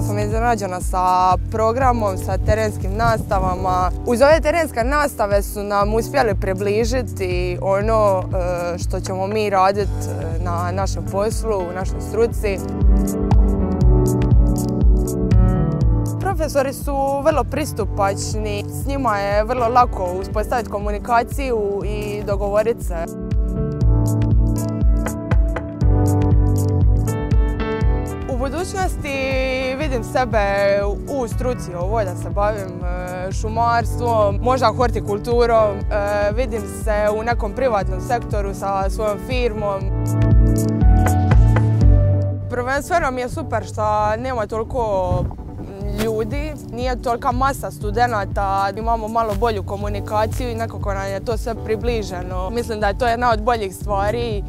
sam iznenađena sa programom, sa terenskim nastavama. Uz ove terenske nastave su nam uspjeli približiti ono što ćemo mi raditi na našem poslu, u našoj struci. Profesori su vrlo pristupačni, s njima je vrlo lako uspostaviti komunikaciju i dogovoriti se. U budućnosti vidim sebe u struci ovoj, da se bavim šumarstvom, možda hortikulturom, vidim se u nekom privatnom sektoru sa svojom firmom. Prvenstveno mi je super što nema toliko ljudi, nije tolika masa studenata, imamo malo bolju komunikaciju i nekako nam je to sve približeno. Mislim da je to jedna od boljih stvari.